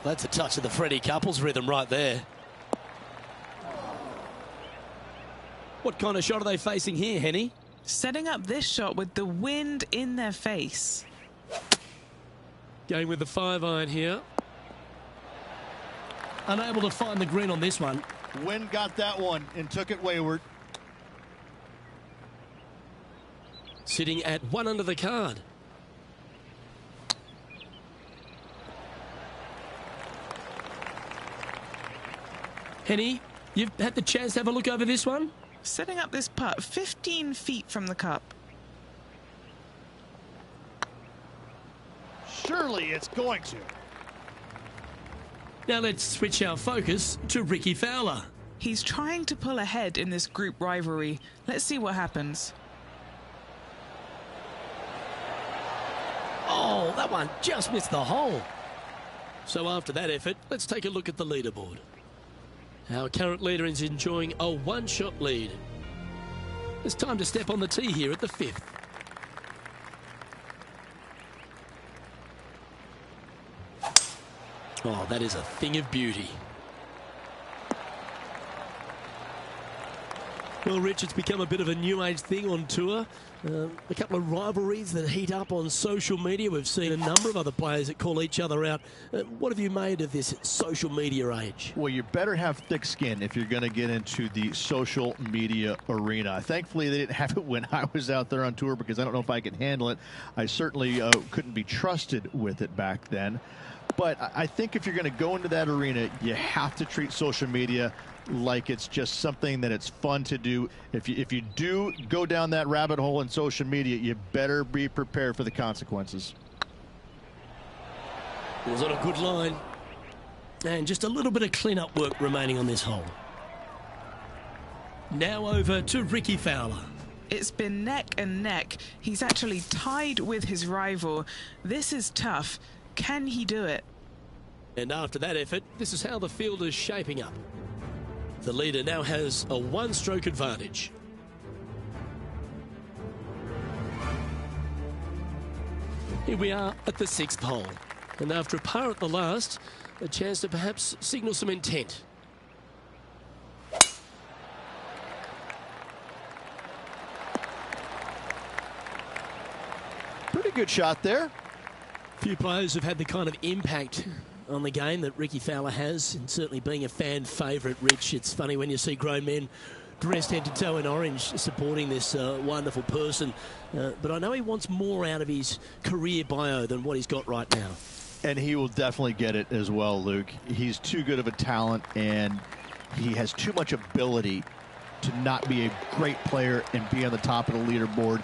That's a touch of the Freddie Couples rhythm right there. What kind of shot are they facing here, Henny? Setting up this shot with the wind in their face. Going with the 5-iron here. Unable to find the green on this one. Wind got that one and took it wayward. Sitting at 1 under the card. Henny, you've had the chance to have a look over this one? Setting up this putt 15 feet from the cup. Surely it's going to. Now let's switch our focus to Rickie Fowler. He's trying to pull ahead in this group rivalry. Let's see what happens. Oh, that one just missed the hole. So after that effort, let's take a look at the leaderboard. Our current leader is enjoying a one-shot lead. It's time to step on the tee here at the 5th. Oh, that is a thing of beauty. Well, Rich, it's become a bit of a new age thing on tour. A couple of rivalries that heat up on social media. We've seen a number of other players that call each other out. What have you made of this social media age? Well, you better have thick skin if you're going to get into the social media arena. Thankfully, they didn't have it when I was out there on tour because I don't know if I could handle it. I certainly couldn't be trusted with it back then. But I think if you're going to go into that arena, you have to treat social media like it's just something that it's fun to do. If you do go down that rabbit hole in social media, you better be prepared for the consequences. It was on a good line. And just a little bit of clean-up work remaining on this hole. Now over to Rickie Fowler. It's been neck and neck. He's actually tied with his rival. This is tough. Can he do it? And after that effort, this is how the field is shaping up. The leader now has a one-stroke advantage. Here we are at the 6th hole. And after a par at the last, a chance to perhaps signal some intent. Pretty good shot there. Few players have had the kind of impact on the game that Rickie Fowler has, and certainly being a fan favourite, Rich. It's funny when you see grown men dressed head to toe in orange supporting this wonderful person. But I know he wants more out of his career bio than what he's got right now. And he will definitely get it as well, Luke. He's too good of a talent, and he has too much ability to not be a great player and be on the top of the leaderboard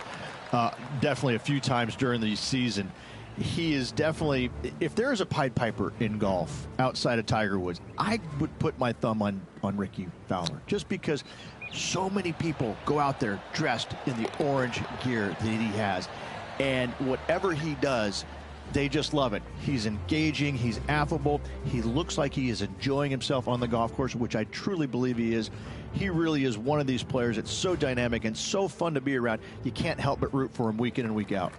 definitely a few times during the season. He is definitely, if there's a Pied Piper in golf outside of Tiger Woods, I would put my thumb on Rickie Fowler, just because so many people go out there dressed in the orange gear that he has. And whatever he does, they just love it. He's engaging, he's affable, he looks like he is enjoying himself on the golf course, which I truly believe he is. He really is one of these players that's so dynamic and so fun to be around. You can't help but root for him week in and week out.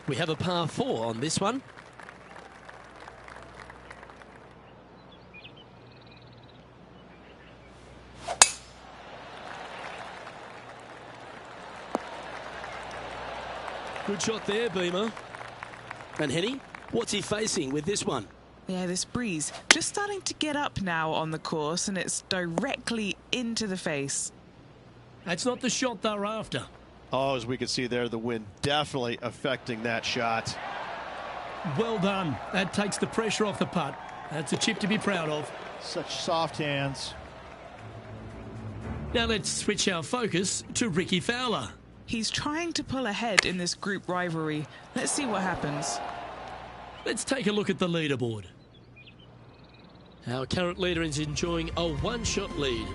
We have a par 4 on this one. Good shot there, Beamer. And Henny, what's he facing with this one? Yeah, this breeze just starting to get up now on the course, and it's directly into the face. That's not the shot they're after. Oh, as we can see there, the wind definitely affecting that shot. Well done. That takes the pressure off the putt. That's a chip to be proud of. Such soft hands. Now let's switch our focus to Rickie Fowler. He's trying to pull ahead in this group rivalry. Let's see what happens. Let's take a look at the leaderboard. Our current leader is enjoying a one-shot lead.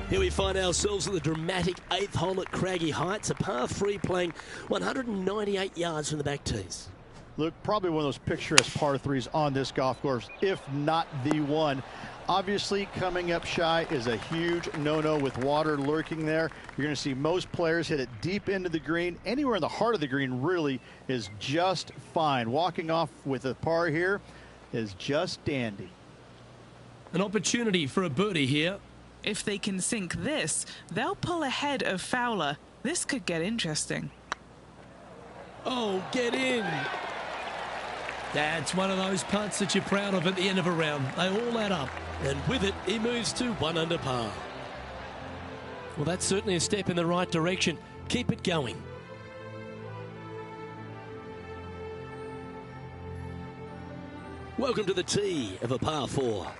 Here we find ourselves at the dramatic 8th hole at Craggy Heights, a par 3 playing 198 yards from the back tees. Look, probably one of those picturesque par 3s on this golf course, if not the one. Obviously, coming up shy is a huge no-no with water lurking there. You're going to see most players hit it deep into the green. Anywhere in the heart of the green really is just fine. Walking off with a par here is just dandy. An opportunity for a birdie here. If they can sink this, they'll pull ahead of Fowler. This could get interesting. Oh, get in. That's one of those putts that you're proud of at the end of a round. They all add up. And with it, he moves to 1 under par. Well, that's certainly a step in the right direction. Keep it going. Welcome to the tee of a par 4.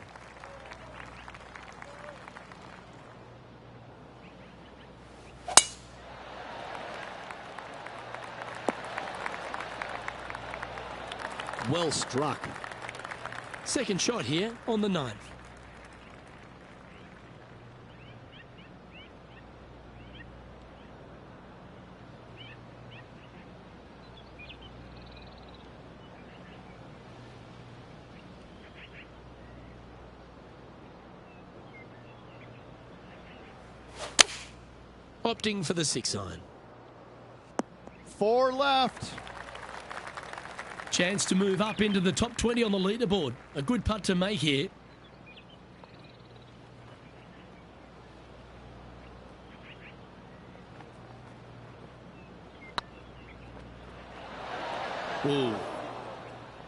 Well struck. Second shot here on the 9th. Opting for the 6-iron. 4 left. Chance to move up into the top 20 on the leaderboard. A good putt to make here. Ooh.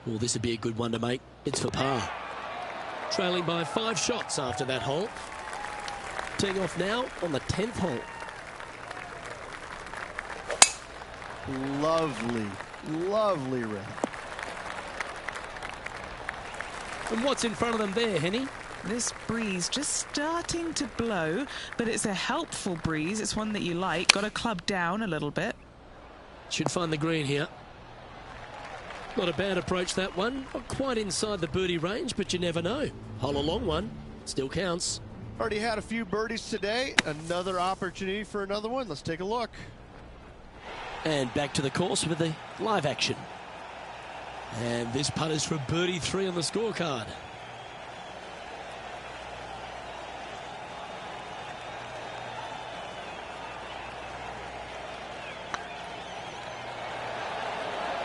Well, this would be a good one to make. It's for par. Trailing by 5 shots after that hole. Teeing off now on the 10th hole. Lovely, lovely red. And what's in front of them there, Henny? This breeze just starting to blow, but it's a helpful breeze. It's one that you like. Got to club down a little bit. Should find the green here. Not a bad approach, that one. Not quite inside the birdie range, but you never know. Hole a long one. Still counts. Already had a few birdies today. Another opportunity for another one. Let's take a look. And back to the course with the live action. And this putt is for birdie 3 on the scorecard.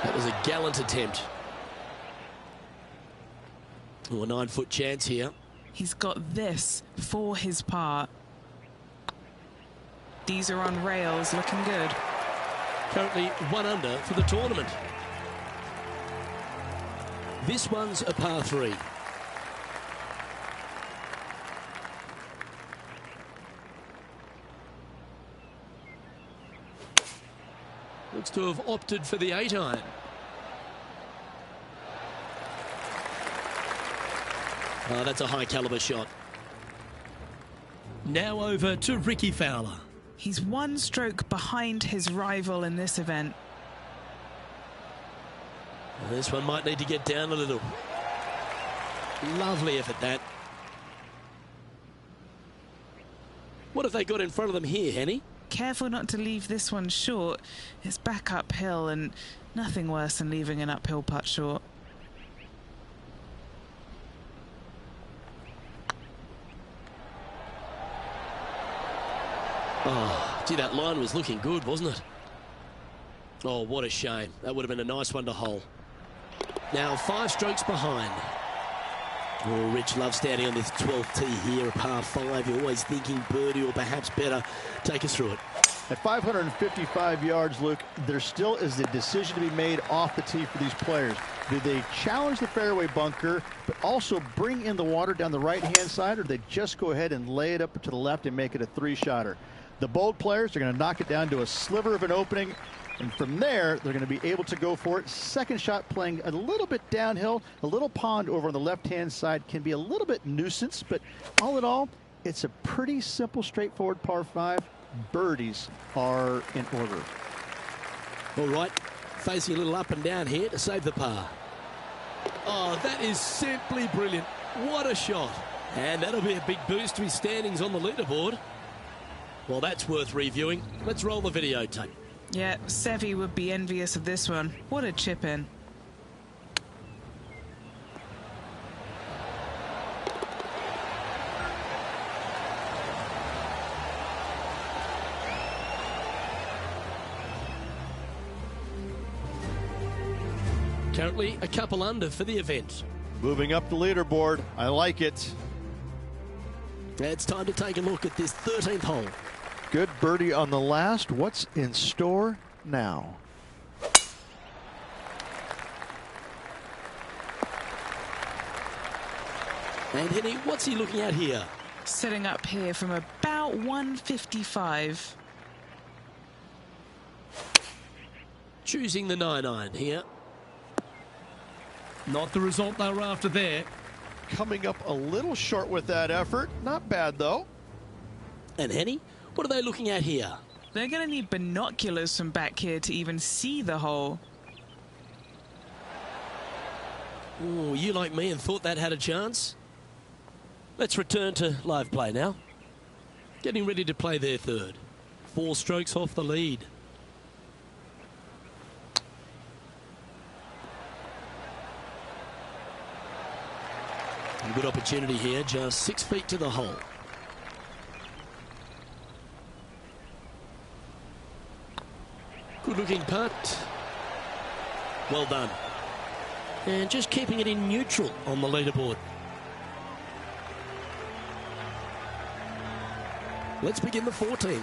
That was a gallant attempt. Oh, a 9-foot chance here. He's got this for his par. These are on rails, looking good. Currently 1 under for the tournament. This one's a par 3. Looks to have opted for the 8-iron. Oh, that's a high caliber shot. Now over to Ricky Fowler. He's 1 stroke behind his rival in this event. Well, this one might need to get down a little. Lovely effort, that. What have they got in front of them here, Henny? Careful not to leave this one short. It's back uphill, and nothing worse than leaving an uphill putt short. Oh, gee, that line was looking good, wasn't it? Oh, what a shame. That would have been a nice one to hole. Now 5 strokes behind. Oh, Rich loves standing on this 12th tee here, a par 5. You're always thinking birdie or perhaps better. Take us through it. At 555 yards, Luke, there still is a decision to be made off the tee for these players. Do they challenge the fairway bunker, but also bring in the water down the right-hand side, or do they just go ahead and lay it up to the left and make it a 3-shotter? The bold players are going to knock it down to a sliver of an opening, and from there, they're going to be able to go for it. Second shot playing a little bit downhill. A little pond over on the left-hand side can be a little bit nuisance, but all in all, it's a pretty simple, straightforward par 5. Birdies are in order. All right, facing a little up and down here to save the par. Oh, that is simply brilliant. What a shot. And that'll be a big boost to his standings on the leaderboard. Well, that's worth reviewing. Let's roll the videotape. Yeah, Seve would be envious of this one. What a chip in. Currently a couple under for the event. Moving up the leaderboard. I like it. It's time to take a look at this 13th hole. Good birdie on the last. What's in store now? And Henny, what's he looking at here? Setting up here from about 155. Choosing the 9-iron here. Not the result they were after there. Coming up a little short with that effort. Not bad, though. And Henny, what are they looking at here? They're going to need binoculars from back here to even see the hole. Oh, you like me and thought that had a chance? Let's return to live play now. Getting ready to play their third. 4 strokes off the lead. A good opportunity here, just 6 feet to the hole. Good looking putt. Well done. And just keeping it in neutral on the leaderboard. Let's begin the 14th.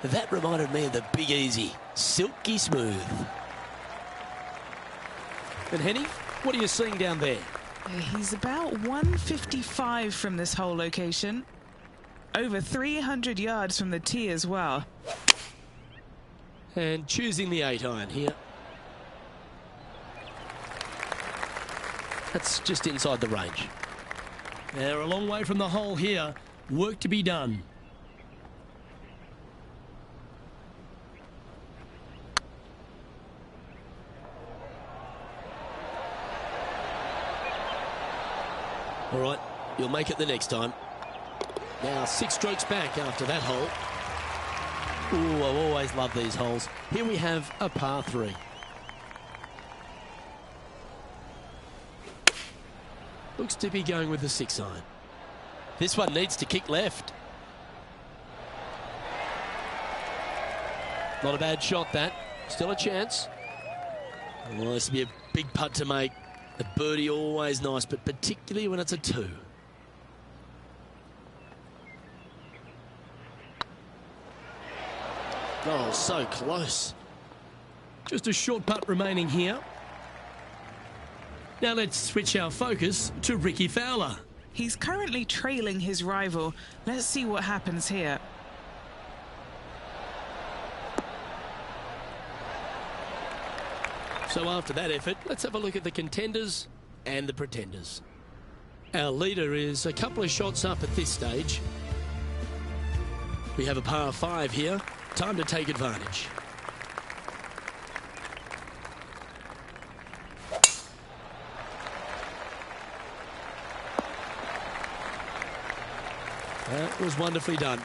That reminded me of the Big Easy. Silky smooth. And Henny, what are you seeing down there? He's about 155 from this hole location. Over 300 yards from the tee as well. And choosing the 8-iron here. That's just inside the range. They're a long way from the hole here. Work to be done. All right, you'll make it the next time. Now 6 strokes back after that hole. Ooh, I've always loved these holes. Here we have a par 3. Looks to be going with the 6-iron. This one needs to kick left. Not a bad shot, that. Still a chance. Well, this will be a big putt to make. A birdie always nice, but particularly when it's a 2. Oh, so close. Just a short putt remaining here. Now let's switch our focus to Rickie Fowler. He's currently trailing his rival. Let's see what happens here. So after that effort, let's have a look at the contenders and the pretenders. Our leader is a couple of shots up at this stage. We have a par 5 here. Time to take advantage. That was wonderfully done.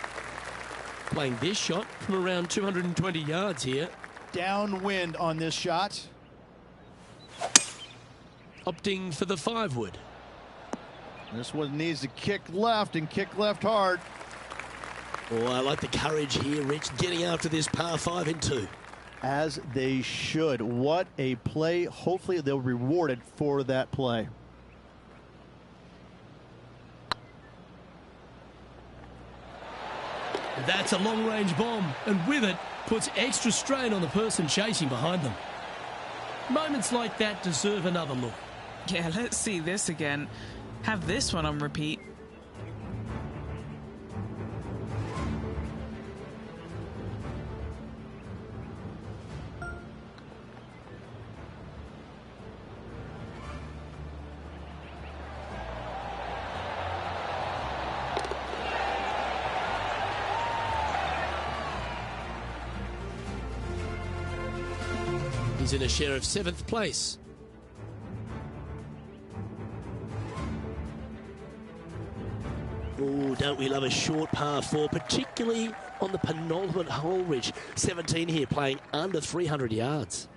Playing this shot from around 220 yards here. Downwind on this shot. Opting for the 5-wood. This one needs to kick left and kick left hard. Oh, I like the courage here, Rich, getting after this par 5 in 2. As they should. What a play. Hopefully they'll be rewarded for that play. That's a long-range bomb, and with it, puts extra strain on the person chasing behind them. Moments like that deserve another look. Yeah, let's see this again. Have this one on repeat. He's in a share of 7th place. Oh, don't we love a short par 4, particularly on the penultimate hole, Rich. 17 here, playing under 300 yards.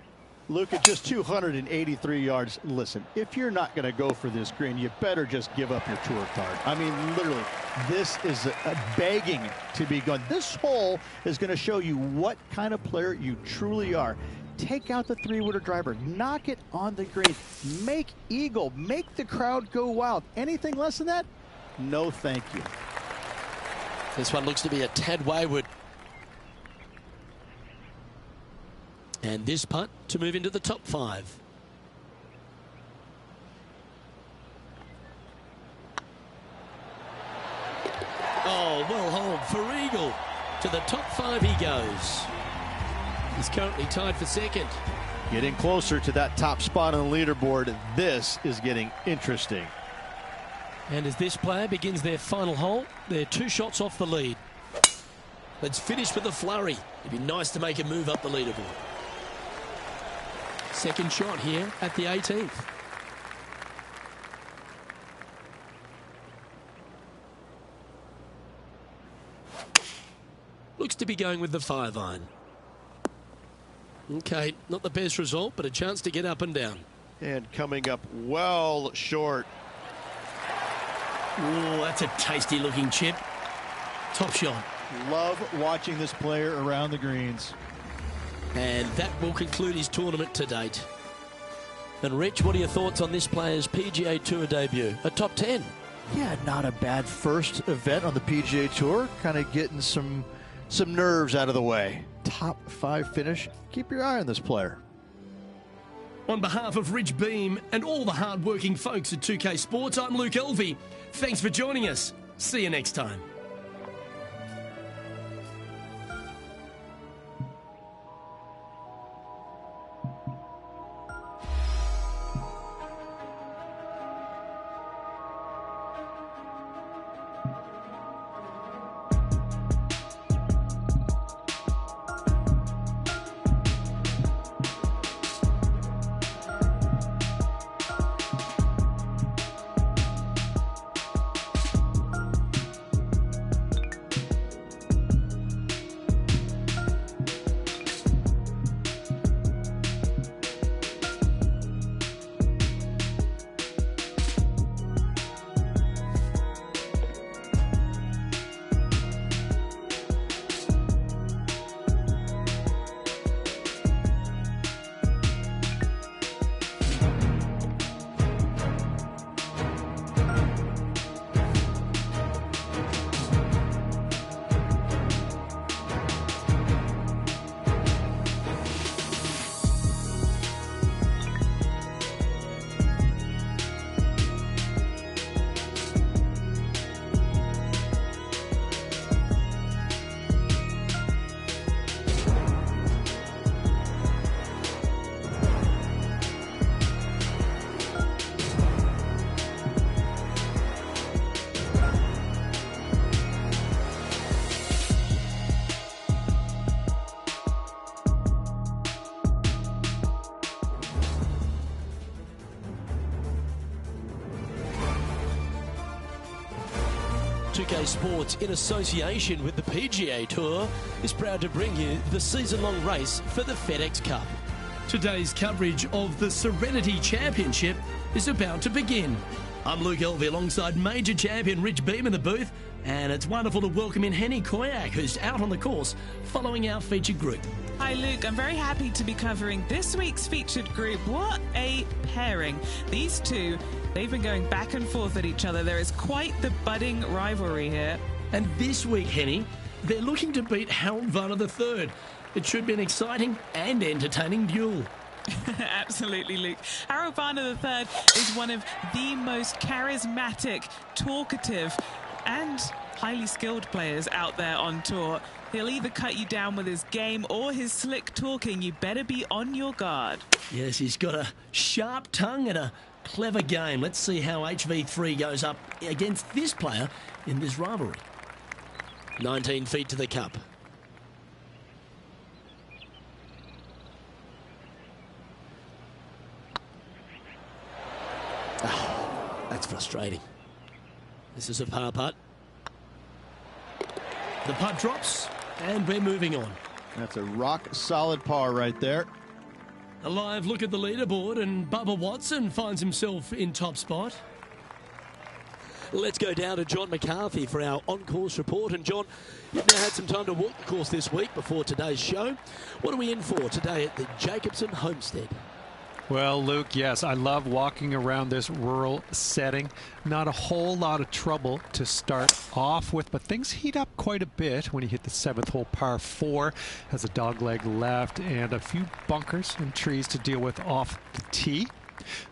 Luke, at just 283 yards, listen, if you're not going to go for this green, you better just give up your tour card. I mean, literally, this is a begging to be gone. This hole is going to show you what kind of player you truly are. Take out the three-wooder driver, knock it on the green, make eagle, make the crowd go wild. Anything less than that? No, thank you. This one looks to be a tad wayward. And this putt to move into the top 5. Oh, well hauled for eagle. To the top 5 he goes. He's currently tied for second. Getting closer to that top spot on the leaderboard. This is getting interesting. And as this player begins their final hole, they're 2 shots off the lead. Let's finish with a flurry. It'd be nice to make a move up the leaderboard. Second shot here at the 18th. Looks to be going with the 5-iron. Okay, not the best result, but a chance to get up and down. And coming up well short. Oh, that's a tasty looking chip. Top shot. Love watching this player around the greens. And that will conclude his tournament to date. And Rich, what are your thoughts on this player's PGA Tour debut? A top 10. Yeah, not a bad first event on the PGA Tour. Kind of getting some nerves out of the way. Top 5 finish. Keep your eye on this player. On behalf of Rich Beem and all the hard-working folks at 2K Sports, I'm Luke Elvey. Thanks for joining us. See you next time. Sports, in association with the PGA Tour, is proud to bring you the season-long race for the FedEx Cup. Today's coverage of the Serenity Championship is about to begin. I'm Luke Elvey alongside major champion Rich Beem in the booth, and it's wonderful to welcome in Henny Koyak, who's out on the course following our featured group. Hi Luke, I'm very happy to be covering this week's featured group. What a pairing. These two, they've been going back and forth at each other. There is quite the budding rivalry here. And this week, Henny, they're looking to beat Harold Varner III. It should be an exciting and entertaining duel. Absolutely, Luke. Harold Varner III is one of the most charismatic, talkative and highly skilled players out there on tour. He'll either cut you down with his game or his slick talking. You better be on your guard. Yes, he's got a sharp tongue and a clever game. Let's see how HV3 goes up against this player in this rivalry. 19 feet to the cup. Oh, that's frustrating. This is a par putt. The putt drops, and we're moving on. That's a rock-solid par right there. A live look at the leaderboard, and Bubba Watson finds himself in top spot. Let's go down to John McCarthy for our on-course report. And John, you've now had some time to walk the course this week before today's show. What are we in for today at the Jacobsen Homestead? Well, Luke, yes, I love walking around this rural setting. Not a whole lot of trouble to start off with, but things heat up quite a bit when you hit the 7th hole, par 4. Has a dogleg left and a few bunkers and trees to deal with off the tee.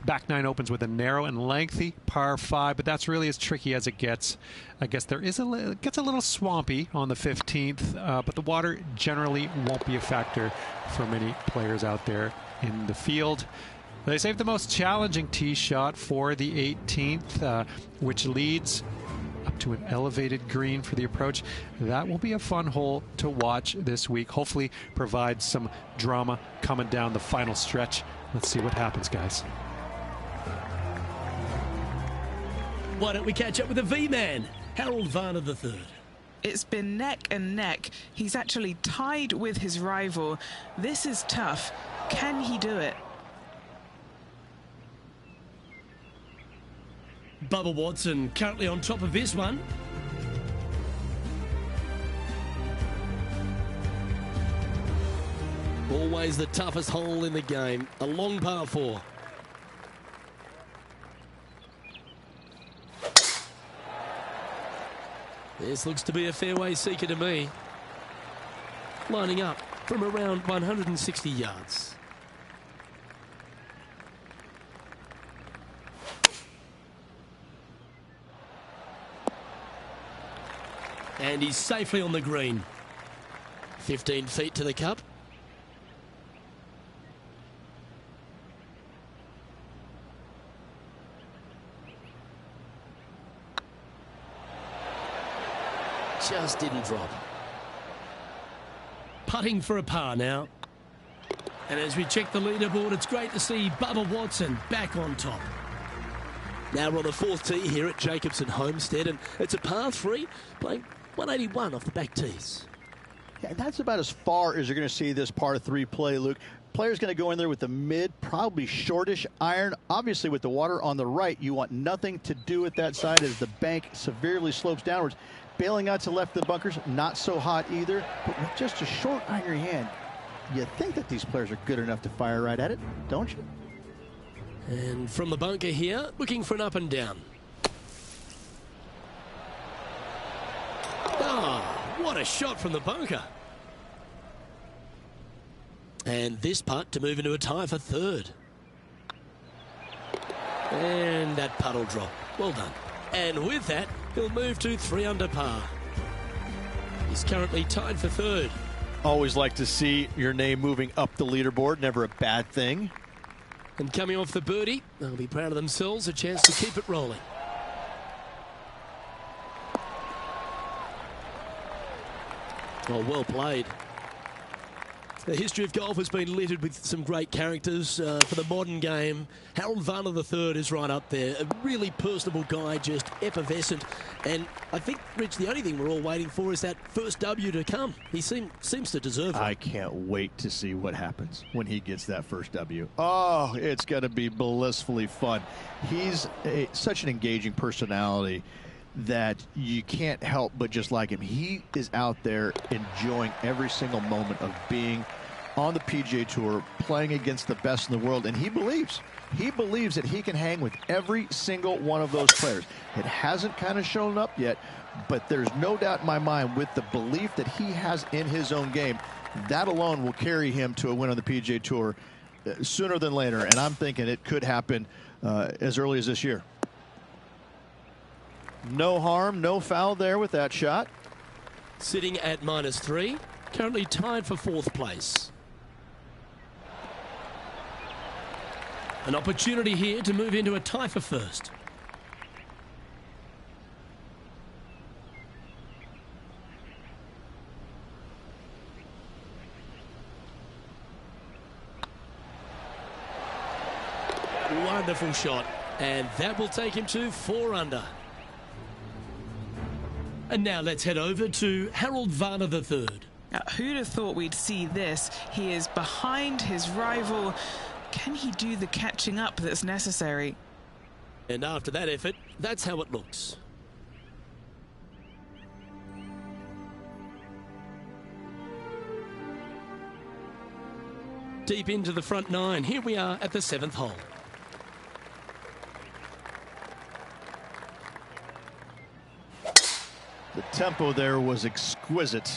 Back 9 opens with a narrow and lengthy par 5, but that's really as tricky as it gets. I guess it gets a little swampy on the 15th, but the water generally won't be a factor for many players out there in the field. They saved the most challenging tee shot for the 18th, which leads up to an elevated green for the approach. That will be a fun hole to watch this week. Hopefully provide some drama coming down the final stretch. Let's see what happens, guys. Why don't we catch up with the V-Man, Harold Varner III. It's been neck and neck. He's actually tied with his rival. This is tough. Can he do it? Bubba Watson currently on top of this one. Always the toughest hole in the game. A long par 4. This looks to be a fairway seeker to me. Lining up from around 160 yards. And he's safely on the green. 15 feet to the cup. Just didn't drop. Putting for a par now. And as we check the leaderboard, it's great to see Bubba Watson back on top. Now we're on the 4th tee here at Jacobsen Homestead, and it's a par 3, playing 181 off the back tees. Yeah, that's about as far as you're going to see this par 3 play, Luke. Player's going to go in there with the mid, probably shortish iron. Obviously, with the water on the right, you want nothing to do with that side as the bank severely slopes downwards. Bailing out to left of the bunkers, not so hot either. But with just a short iron in your hand, you think that these players are good enough to fire right at it, don't you? And from the bunker here, looking for an up and down. Ah, what a shot from the bunker. And this putt to move into a tie for 3rd. And that putt will drop. Well done. And with that, he'll move to 3 under par. He's currently tied for 3rd. Always like to see your name moving up the leaderboard. Never a bad thing. And coming off the birdie, they'll be proud of themselves. A chance to keep it rolling. Oh, well played. The history of golf has been littered with some great characters for the modern game. Harold Varner III is right up there. A really personable guy, just effervescent. And I think, Rich, the only thing we're all waiting for is that first W to come. He seems to deserve it. I can't wait to see what happens when he gets that first W. Oh, it's going to be blissfully fun. He's such an engaging personality that you can't help but just like him. He is out there enjoying every single moment of being on the PGA Tour, playing against the best in the world, and he believes that he can hang with every single one of those players. It hasn't kind of shown up yet, but there's no doubt in my mind with the belief that he has in his own game, that alone will carry him to a win on the PGA Tour sooner than later, and I'm thinking it could happen as early as this year. No harm, no foul there with that shot. Sitting at -3, currently tied for 4th place. An opportunity here to move into a tie for 1st. Wonderful shot. And that will take him to 4 under. And now let's head over to Harold Varner III. Who'd have thought we'd see this? He is behind his rival. Can he do the catching up that's necessary? And after that effort, that's how it looks. Deep into the front nine. Here we are at the 7th hole. The tempo there was exquisite.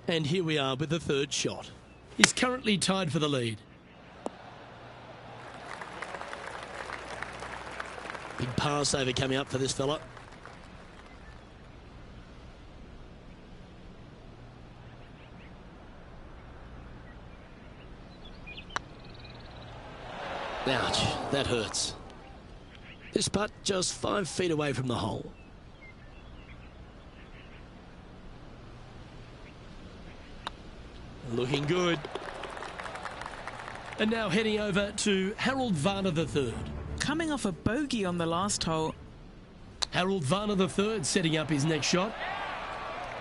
And here we are with the 3rd shot. He's currently tied for the lead. Big pass over coming up for this fella. Ouch, that hurts. This putt just 5 feet away from the hole. Looking good. And now heading over to Harold Varner III. Coming off a bogey on the last hole. Harold Varner III setting up his next shot.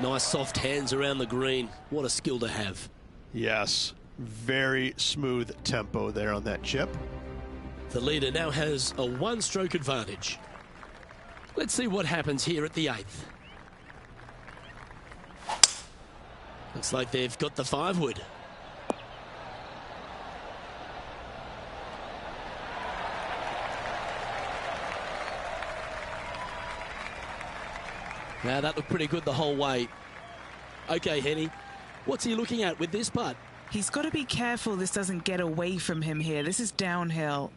Nice soft hands around the green. What a skill to have. Yes, very smooth tempo there on that chip. The leader now has a 1-stroke advantage. Let's see what happens here at the 8th. Looks like they've got the 5-wood. Now that looked pretty good the whole way. Okay, Henny, what's he looking at with this putt? He's got to be careful this doesn't get away from him here. This is downhill.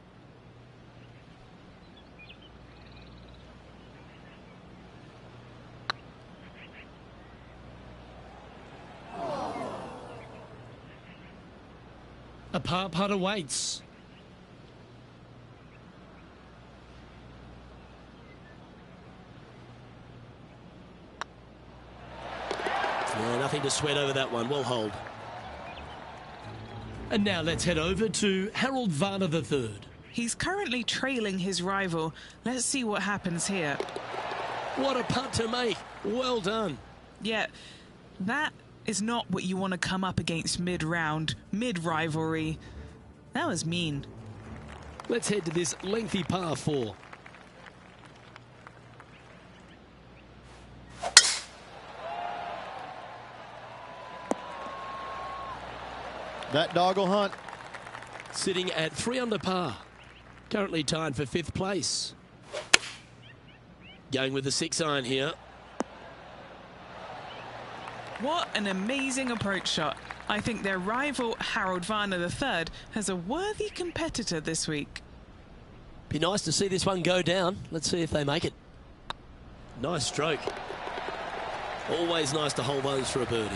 A par putt awaits. Yeah, nothing to sweat over that one. Well hold. And now let's head over to Harold Varner III. He's currently trailing his rival. Let's see what happens here. What a putt to make. Well done. Yeah, that is not what you want to come up against mid-round, mid-rivalry. That was mean. Let's head to this lengthy par 4. That dog will hunt. Sitting at 3 under par. Currently tied for 5th place. Going with the 6-iron here. What an amazing approach shot. I think their rival, Harold Varner III, has a worthy competitor this week. Be nice to see this one go down. Let's see if they make it. Nice stroke. Always nice to hold those for a birdie.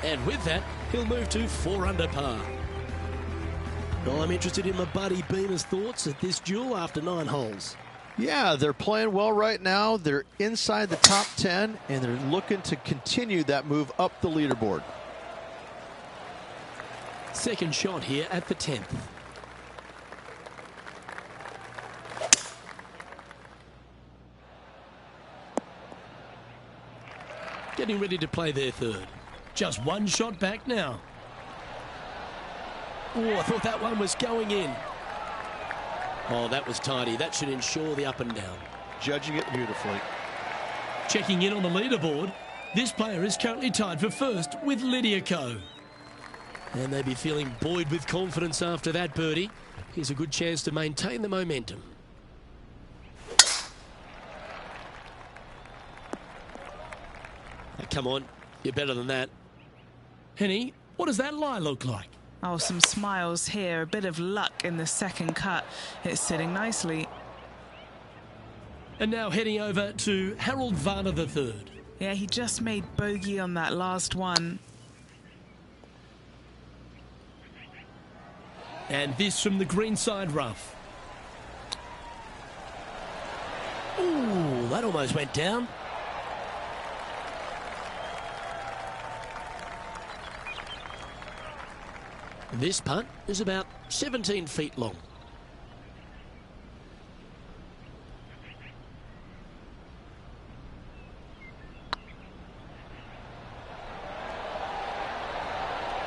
And with that, he'll move to 4 under par. Well, I'm interested in my buddy Beamer's thoughts at this duel after 9 holes. Yeah, they're playing well right now. They're inside the top 10, and they're looking to continue that move up the leaderboard. Second shot here at the 10th. Getting ready to play their 3rd. Just 1 shot back now. Oh, I thought that one was going in. Oh, that was tidy. That should ensure the up and down. Judging it beautifully. Checking in on the leaderboard, this player is currently tied for 1st with Lydia Ko. And they'd be feeling buoyed with confidence after that birdie. Here's a good chance to maintain the momentum. Oh, come on, you're better than that. Henny, what does that lie look like? Oh, some smiles here, a bit of luck in the second cut. It's sitting nicely. And now heading over to Harold Varner III. Yeah, he just made bogey on that last one. And this from the greenside rough. Ooh, that almost went down. This putt is about 17 feet long.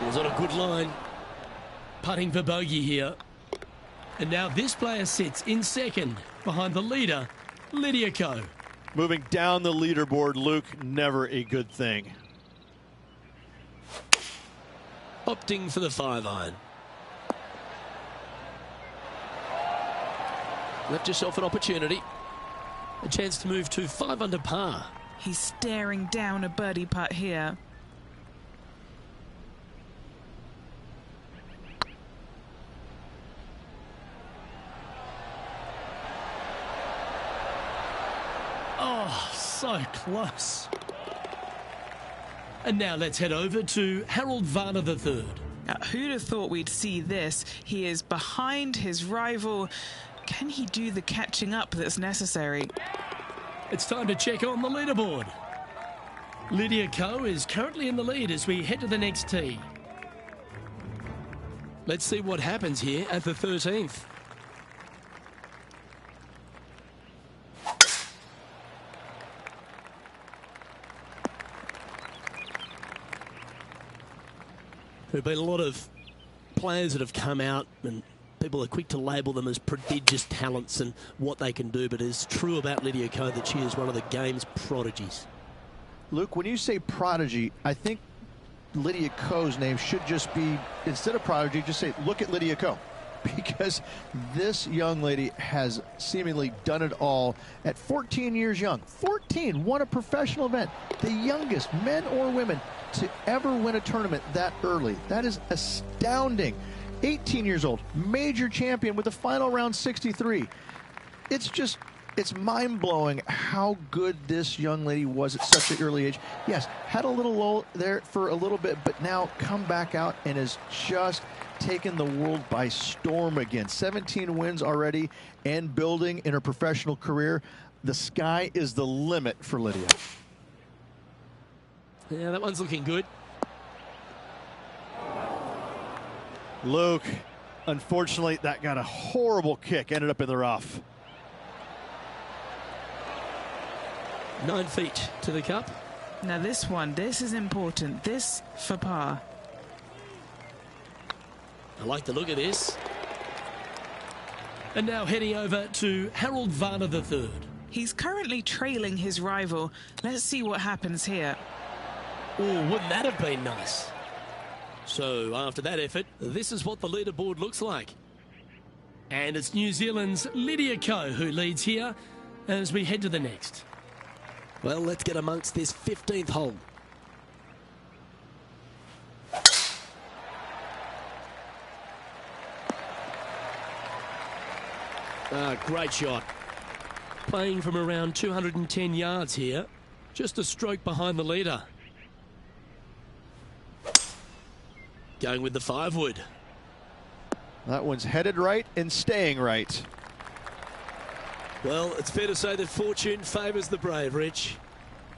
It was on a good line. Putting for bogey here. And now this player sits in second behind the leader, Lydia Ko. Moving down the leaderboard, Luke, never a good thing. Opting for the 5-iron. Left yourself an opportunity. A chance to move to 5 under par. He's staring down a birdie putt here. Oh, so close. And now let's head over to Harold Varner III. Now, who'd have thought we'd see this? He is behind his rival. Can he do the catching up that's necessary? It's time to check on the leaderboard. Lydia Ko is currently in the lead as we head to the next tee. Let's see what happens here at the 13th. There have been a lot of players that have come out and people are quick to label them as prodigious talents and what they can do, but it's true about Lydia Ko that she is one of the game's prodigies. Luke, when you say prodigy, I think Lydia Ko's name should just be, instead of prodigy, just say, look at Lydia Ko. Because this young lady has seemingly done it all at 14 years young. 14, won a professional event. The youngest, men or women, to ever win a tournament that early. That is astounding. 18 years old, major champion with the final round 63. It's mind-blowing how good this young lady was at such an early age. Yes, had a little lull there for a little bit, but now come back out and is just taken the world by storm again. 17 wins already and building in her professional career. The sky is the limit for Lydia. Yeah, that one's looking good. Luke, unfortunately, that got a horrible kick. Ended up in the rough. 9 feet to the cup. Now this is important. This for par. I like the look of this. And now heading over to Harold Varner III. He's currently trailing his rival. Let's see what happens here. Oh, wouldn't that have been nice? So after that effort, this is what the leaderboard looks like. And it's New Zealand's Lydia Ko who leads here as we head to the next. Well, let's get amongst this 15th hole. Great shot. Playing from around 210 yards here. Just a stroke behind the leader. Going with the 5-wood. That one's headed right and staying right. Well, it's fair to say that fortune favours the brave, Rich.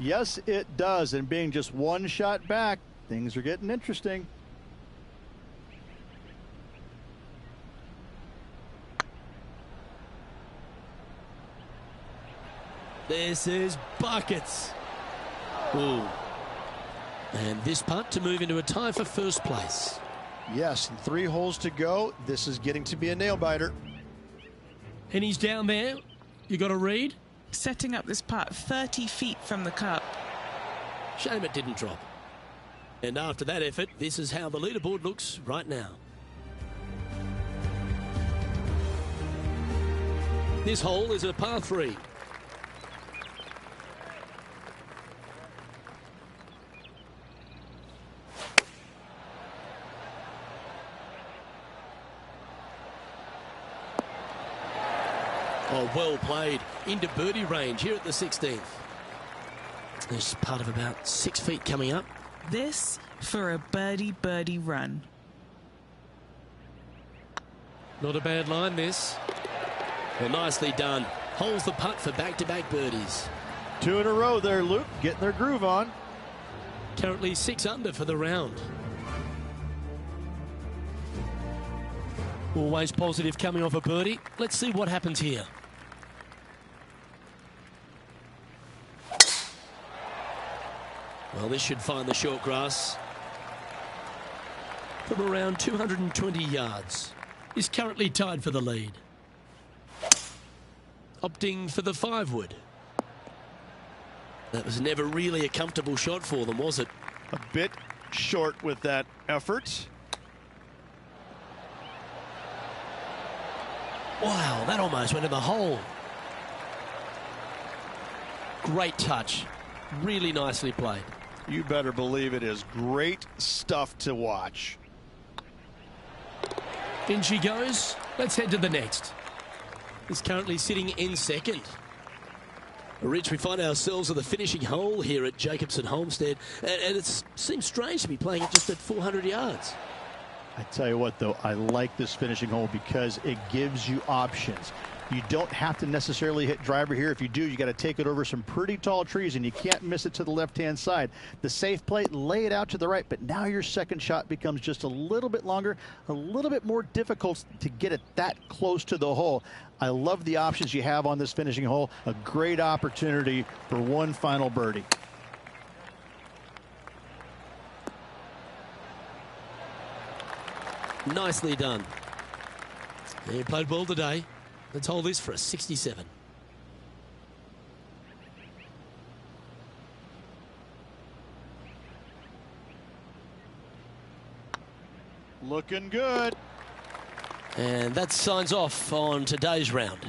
Yes, it does. And being just one shot back, things are getting interesting. This is buckets. Ooh. And this putt to move into a tie for first place. Yes, 3 holes to go. This is getting to be a nail-biter. And he's down there. You got to read. Setting up this putt 30 feet from the cup. Shame it didn't drop. And after that effort, this is how the leaderboard looks right now. This hole is a par 3. Oh, well played. Into birdie range here at the 16th. There's part of about 6 feet coming up. This for a birdie run. Not a bad line, this. Well, nicely done. Holds the putt for back-to-back birdies. 2 in a row there, Luke. Getting their groove on. Currently 6 under for the round. Always positive coming off a birdie. Let's see what happens here. Well, this should find the short grass from around 220 yards. Is currently tied for the lead. Opting for the 5-wood. That was never really a comfortable shot for them, was it? A bit short with that effort. Wow, that almost went in the hole. Great touch. Really nicely played. You better believe it is great stuff to watch. In she goes. Let's head to the next. Is currently sitting in second. Rich, we find ourselves at the finishing hole here at Jacobson Homestead, and it seems strange to be playing it just at 400 yards. I tell you what, though, I like this finishing hole because it gives you options. You don't have to necessarily hit driver here. If you do, you got to take it over some pretty tall trees, and you can't miss it to the left-hand side. The safe play, lay it out to the right, but now your second shot becomes just a little bit longer, a little bit more difficult to get it that close to the hole. I love the options you have on this finishing hole. A great opportunity for one final birdie. Nicely done. He played well today. Let's hold this for a 67. Looking good. And that signs off on today's round.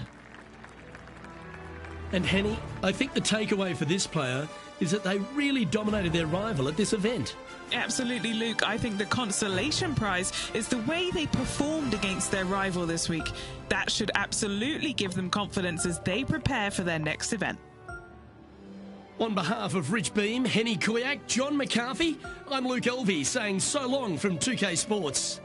And Henny, I think the takeaway for this player is that they really dominated their rival at this event. Absolutely, Luke. I think the consolation prize is the way they performed against their rival this week. That should absolutely give them confidence as they prepare for their next event. On behalf of Rich Beem, Henny Kuyak, John McCarthy, I'm Luke Elvey saying so long from 2K Sports.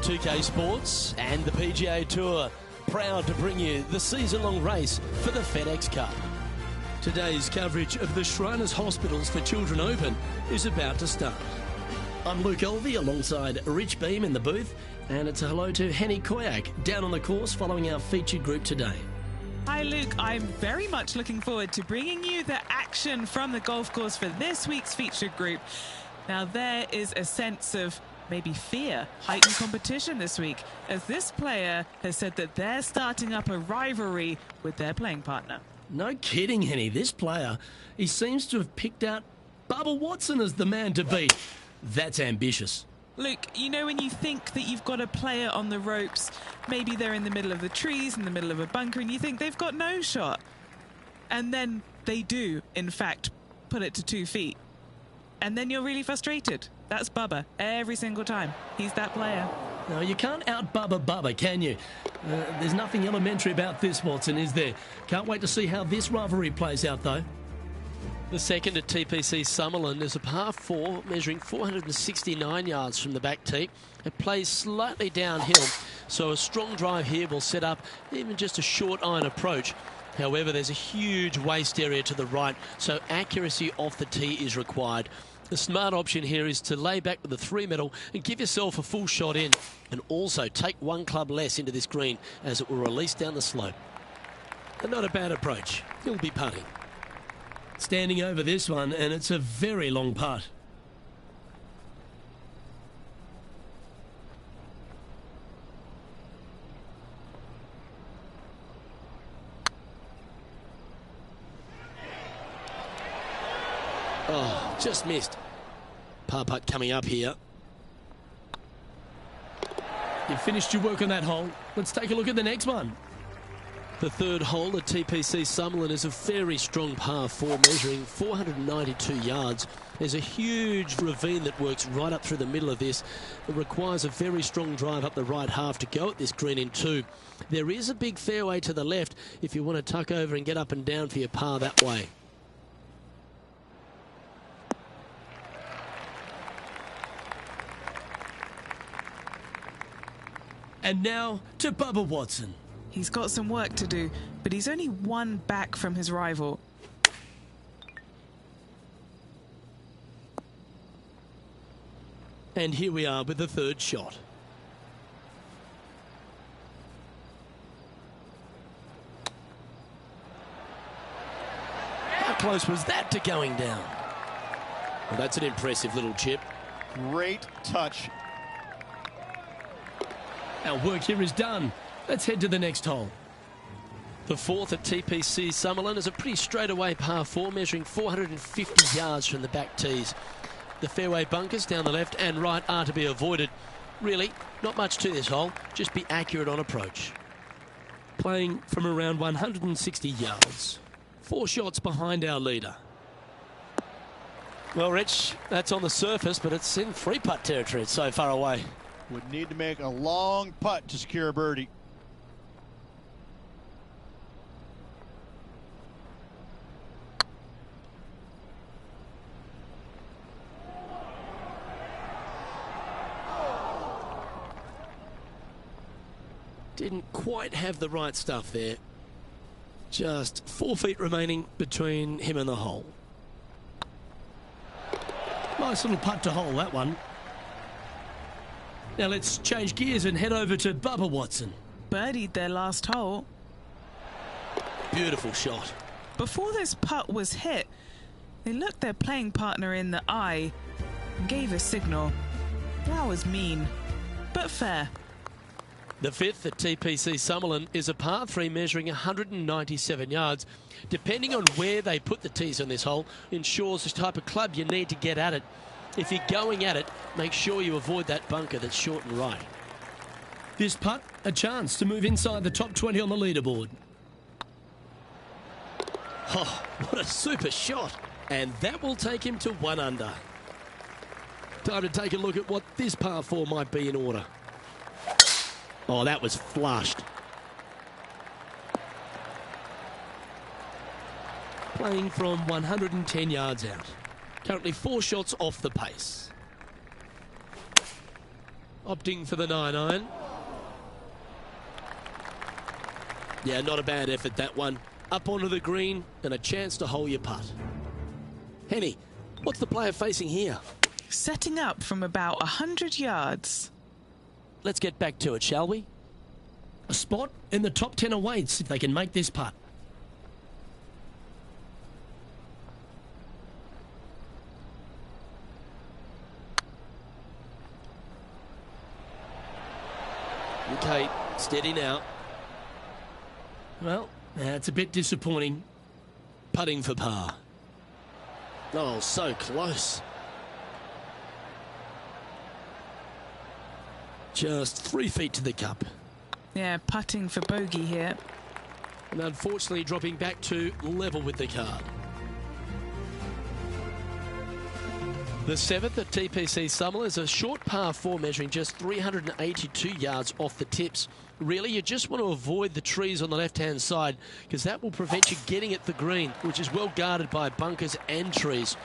.2K Sports and the PGA Tour proud to bring you the season-long race for the FedEx Cup. Today's coverage of the Shriners Hospitals for Children Open is about to start. I'm Luke Elvey alongside Rich Beem in the booth, and it's a hello to Henny Kuyak down on the course following our featured group today. Hi Luke, I'm very much looking forward to bringing you the action from the golf course for this week's featured group. Now there is a sense of maybe fear, heightened competition this week, as this player has said that they're starting up a rivalry with their playing partner. No kidding, Henny. This player, he seems to have picked out Bubba Watson as the man to beat. That's ambitious. Luke, you know when you think that you've got a player on the ropes, maybe they're in the middle of the trees, in the middle of a bunker, and you think they've got no shot. And then they do, in fact, put it to 2 feet. And then you're really frustrated. That's Bubba every single time. He's that player. No, you can't out-Bubba Bubba, can you? There's nothing elementary about this, Watson, is there? Can't wait to see how this rivalry plays out, though. The second at TPC Summerland is a par 4 measuring 469 yards from the back tee. It plays slightly downhill, so a strong drive here will set up even just a short iron approach. However, there's a huge waste area to the right, so accuracy off the tee is required. The smart option here is to lay back with the 3-metal and give yourself a full shot in, and also take one club less into this green as it will release down the slope. And not a bad approach. He'll be putting. Standing over this one, and it's a very long putt. Oh, just missed. Par putt coming up here. You've finished your work on that hole. Let's take a look at the next one. The third hole at TPC Summerland is a very strong par 4 measuring 492 yards. There's a huge ravine that works right up through the middle of this. It requires a very strong drive up the right half to go at this green in 2. There is a big fairway to the left if you want to tuck over and get up and down for your par that way. And now to Bubba Watson. He's got some work to do, but he's only one back from his rival. And here we are with the third shot. How close was that to going down? Well, that's an impressive little chip. Great touch. Our work here is done. Let's head to the next hole. The fourth at TPC Summerland is a pretty straightaway par 4 measuring 450 yards from the back tees. The fairway bunkers down the left and right are to be avoided. Really, not much to this hole. Just be accurate on approach. Playing from around 160 yards. 4 shots behind our leader. Well, Rich, that's on the surface, but it's in free putt territory. It's so far away. Would need to make a long putt to secure a birdie. Didn't quite have the right stuff there. Just 4 feet remaining between him and the hole. Nice little putt to hole, that one. Now let's change gears and head over to Bubba Watson. Birdied their last hole. Beautiful shot. Before this putt was hit, they looked their playing partner in the eye and gave a signal. That was mean, but fair. The fifth at TPC Summerland is a par 3 measuring 197 yards. Depending on where they put the tees on this hole ensures the type of club you need to get at it. If you're going at it, make sure you avoid that bunker that's short and right. This putt, a chance to move inside the top 20 on the leaderboard. Oh, what a super shot. And that will take him to 1 under. Time to take a look at what this par 4 might be in order. Oh, that was flushed. Playing from 110 yards out. Currently 4 shots off the pace. Opting for the 9-iron. Yeah, not a bad effort, that one. Up onto the green and a chance to hole your putt. Henny, what's the player facing here? Setting up from about 100 yards. Let's get back to it, shall we? A spot in the top 10 awaits if they can make this putt. Okay, steady now. Well, that's a bit disappointing. Putting for par. Oh, so close. Just 3 feet to the cup. Yeah, putting for bogey here. And unfortunately dropping back to level with the card. The seventh at TPC Summerlin is a short par 4 measuring just 382 yards off the tips. Really, you just want to avoid the trees on the left-hand side because that will prevent you getting at the green, which is well guarded by bunkers and trees.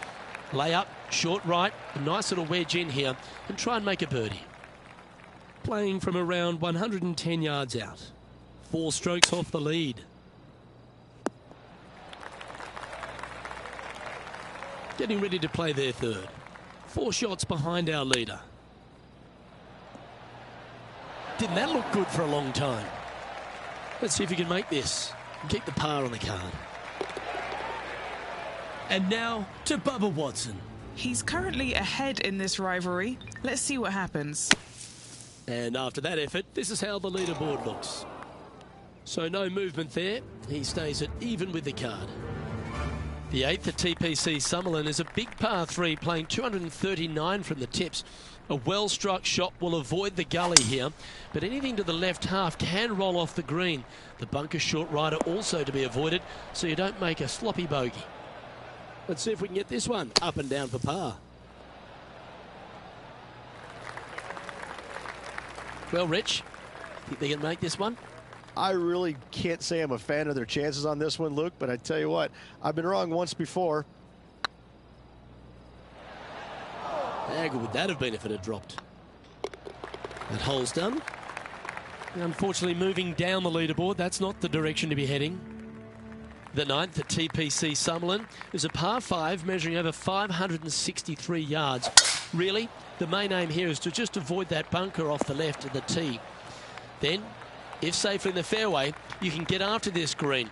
Lay up, short right, a nice little wedge in here, and try and make a birdie. Playing from around 110 yards out. 4 strokes off the lead. Getting ready to play their third. 4 shots behind our leader. Didn't that look good for a long time? Let's see if he can make this and keep the par on the card. And now to Bubba Watson. He's currently ahead in this rivalry. Let's see what happens. And after that effort, this is how the leaderboard looks. So no movement there. He stays at even with the card. The 8th at TPC Summerlin is a big par 3 playing 239 from the tips. A well-struck shot will avoid the gully here, but anything to the left half can roll off the green. The bunker short rider also to be avoided, so you don't make a sloppy bogey. Let's see if we can get this one up and down for par. Well, Rich, think they can make this one? I really can't say I'm a fan of their chances on this one, Luke, but I tell you what, I've been wrong once before. How good would that have been if it had dropped? That hole's done. Unfortunately, moving down the leaderboard, that's not the direction to be heading. The 9th at TPC Summerlin is a par 5 measuring over 563 yards. Really, the main aim here is to just avoid that bunker off the left of the tee. Then, if safely in the fairway, you can get after this green.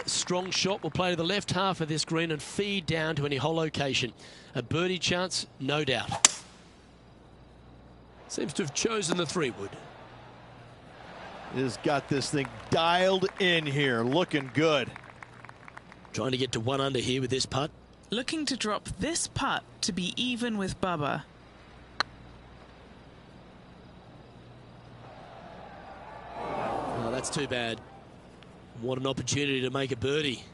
A strong shot will play to the left half of this green and feed down to any hole location. A birdie chance, no doubt. Seems to have chosen the 3-wood. Has got this thing dialed in here, looking good. Trying to get to 1 under here with this putt. Looking to drop this putt to be even with Bubba. Oh, that's too bad. What an opportunity to make a birdie.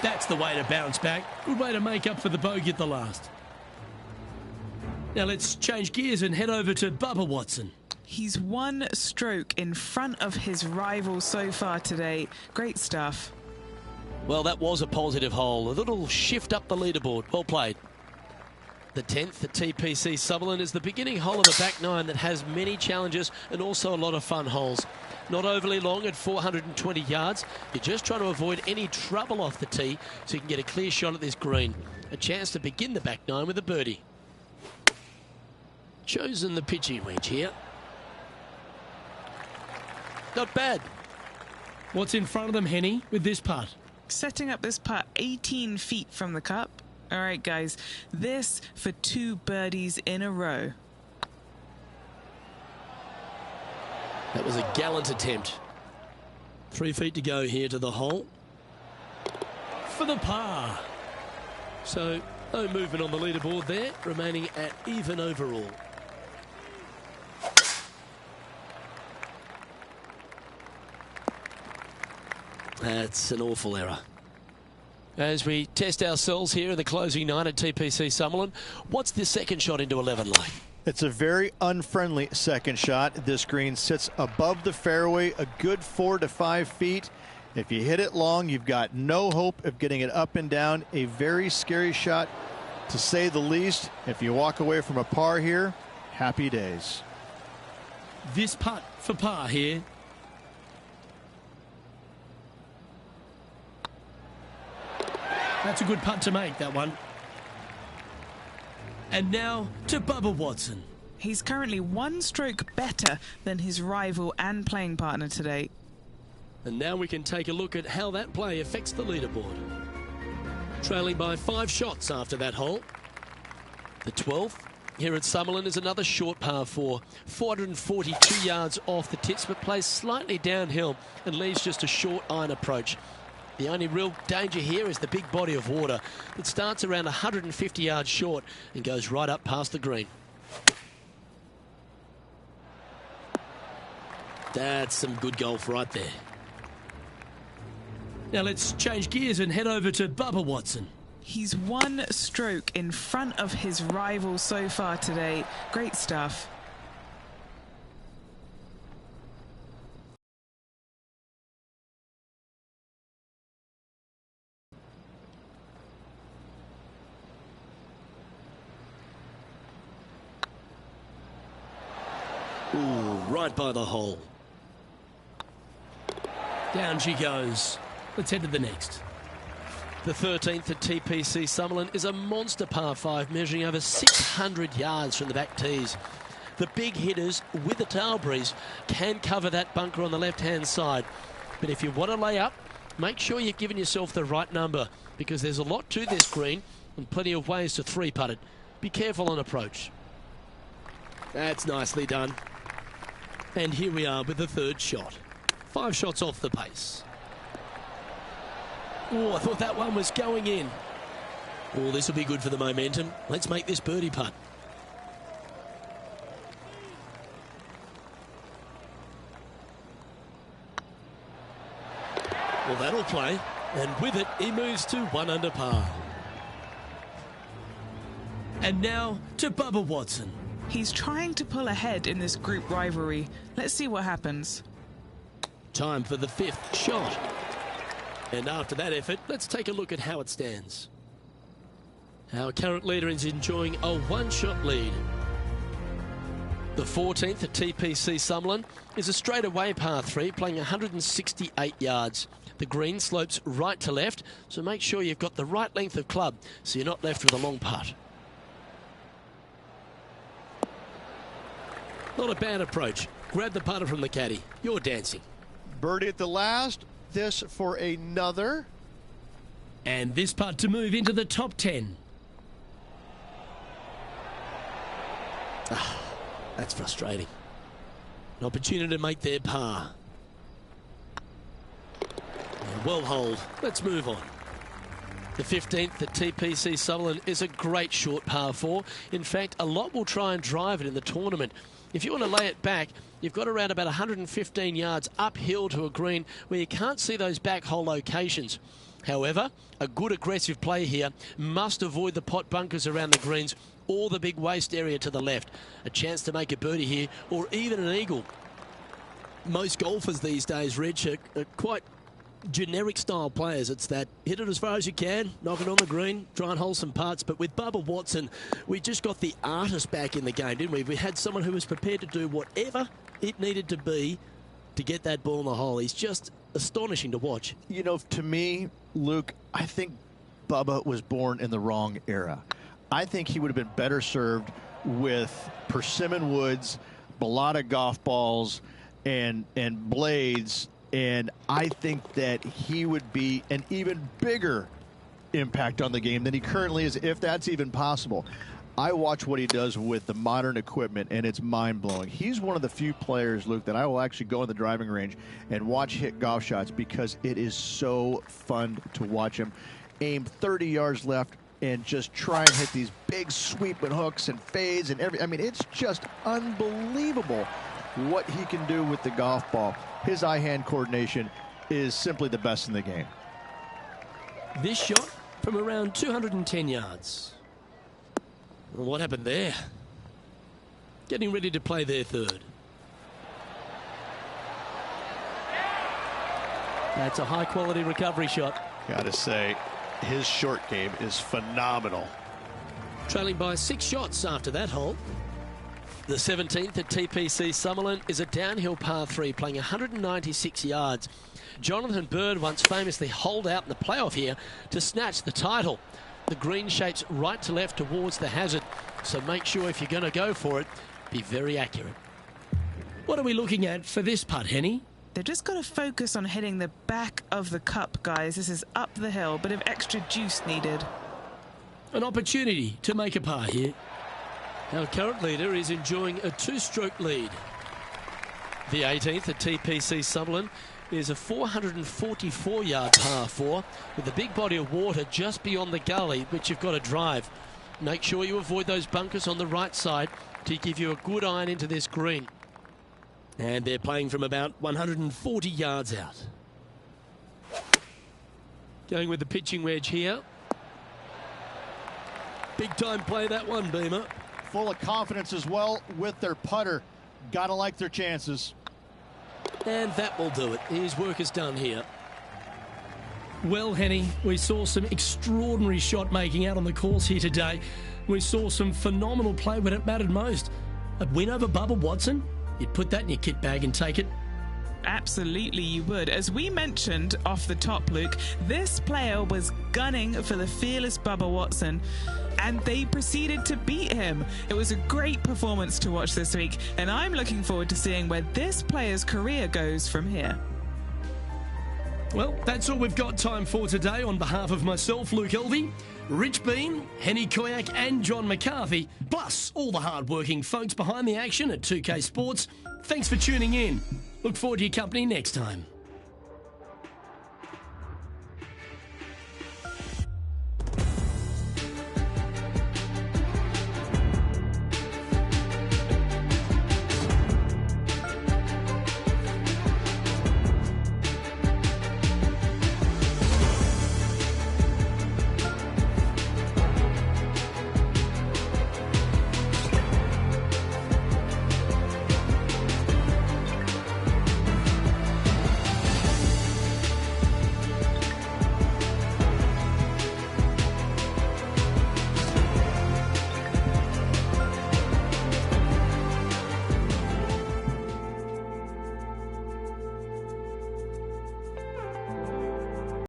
That's the way to bounce back. Good way to make up for the bogey at the last. Now let's change gears and head over to Bubba Watson. He's 1 stroke in front of his rival so far today. Great stuff. Well, that was a positive hole. A little shift up the leaderboard. Well played. The 10th at TPC Summerlin is the beginning hole of the back 9 that has many challenges and also a lot of fun holes. Not overly long at 420 yards. You're just trying to avoid any trouble off the tee so you can get a clear shot at this green. A chance to begin the back 9 with a birdie. Chosen the pitching wedge here. Not bad. What's in front of them, Henny, with this putt? Setting up this putt 18 feet from the cup. All right, guys, this for 2 birdies in a row. That was a gallant attempt. 3 feet to go here to the hole. For the par. So, no movement on the leaderboard there, remaining at even overall. That's an awful error. As we test ourselves here in the closing 9 at TPC Summerlin, what's the second shot into 11 like? It's a very unfriendly second shot. This green sits above the fairway a good 4 to 5 feet. If you hit it long, you've got no hope of getting it up and down. A very scary shot, to say the least. If you walk away from a par here, happy days. This putt for par here. That's a good putt to make, that one. And now to Bubba Watson. He's currently 1 stroke better than his rival and playing partner today. And now we can take a look at how that play affects the leaderboard. Trailing by 5 shots after that hole. The 12th here at Summerlin is another short par 4. 442 yards off the tips, but plays slightly downhill and leaves just a short iron approach. The only real danger here is the big body of water that starts around 150 yards short and goes right up past the green. That's some good golf right there. Now let's change gears and head over to Bubba Watson. He's one stroke in front of his rival so far today. Great stuff. Ooh, right by the hole. Down she goes. Let's head to the next. The 13th at TPC Summerlin is a monster par 5 measuring over 600 yards from the back tees. The big hitters with a tail breeze can cover that bunker on the left-hand side. But if you want to lay up, make sure you're giving yourself the right number, because there's a lot to this green and plenty of ways to three-putt it. Be careful on approach. That's nicely done. And here we are with the third shot. 5 shots off the pace. Oh, I thought that one was going in. Oh, this will be good for the momentum. Let's make this birdie putt. Well, that'll play. And with it, he moves to 1 under par. And now to Bubba Watson. He's trying to pull ahead in this group rivalry. Let's see what happens. Time for the 5th shot. And after that effort, let's take a look at how it stands. Our current leader is enjoying a 1-shot lead. The 14th at TPC Summerlin is a straightaway par 3 playing 168 yards. The green slopes right to left, so make sure you've got the right length of club so you're not left with a long putt. Not a bad approach. Grab the putter from the caddy. You're dancing. Birdie at the last. This for another. And this putt to move into the top 10. That's frustrating. An opportunity to make their par. Well holed. Let's move on. The 15th at TPC Summerlin is a great short par 4. In fact, a lot will try and drive it in the tournament. If you want to lay it back, you've got around about 115 yards uphill to a green where you can't see those back hole locations. However, a good aggressive play here must avoid the pot bunkers around the greens or the big waste area to the left. A chance to make a birdie here or even an eagle. Most golfers these days, Rich, are quite generic style players. It's that hit it as far as you can, knock it on the green, try and hold some putts. But with Bubba Watson, we just got the artist back in the game, didn't we? We had someone who was prepared to do whatever it needed to be to get that ball in the hole. He's just astonishing to watch. You know, to me, Luke, I think Bubba was born in the wrong era. I think he would have been better served with persimmon woods, Balata golf balls, and blades. And I think that he would be an even bigger impact on the game than he currently is, if that's even possible. I watch what he does with the modern equipment, and it's mind-blowing. He's one of the few players, Luke, that I will actually go in the driving range and watch hit golf shots because it is so fun to watch him aim 30 yards left and just try and hit these big sweeping hooks and fades and everything. I mean, it's just unbelievable what he can do with the golf ball. His eye-hand coordination is simply the best in the game. This shot from around 210 yards. Well, what happened there? Getting ready to play their third. That's a high-quality recovery shot. Gotta say, his short game is phenomenal. Trailing by 6 shots after that hole. The 17th at TPC Summerlin is a downhill par 3 playing 196 yards. Jonathan Bird once famously holed out in the playoff here to snatch the title. The green shapes right to left towards the hazard, so make sure if you're going to go for it, be very accurate. What are we looking at for this putt, Henny? They've just got to focus on hitting the back of the cup, guys. This is up the hill, bit of extra juice needed. An opportunity to make a par here. Our current leader is enjoying a 2-stroke lead. The 18th at TPC Summerlin is a 444-yard par 4 with a big body of water just beyond the gully, which you've got to drive. Make sure you avoid those bunkers on the right side to give you a good iron into this green. And they're playing from about 140 yards out. Going with the pitching wedge here. Big time play, that one, Beamer. Full of confidence as well with their putter. Gotta like their chances. And that will do it. His work is done here. Well, Henny, we saw some extraordinary shot making out on the course here today. We saw some phenomenal play when it mattered most. A win over Bubba Watson? You'd put that in your kit bag and take it. Absolutely you would. As we mentioned off the top, Luke, this player was gunning for the fearless Bubba Watson, and they proceeded to beat him. It was a great performance to watch this week, and I'm looking forward to seeing where this player's career goes from here. Well, that's all we've got time for today. On behalf of myself, Luke Elvey, Rich Bean, Henny Koyak and John McCarthy, plus all the hard-working folks behind the action at 2K Sports, thanks for tuning in. Look forward to your company next time.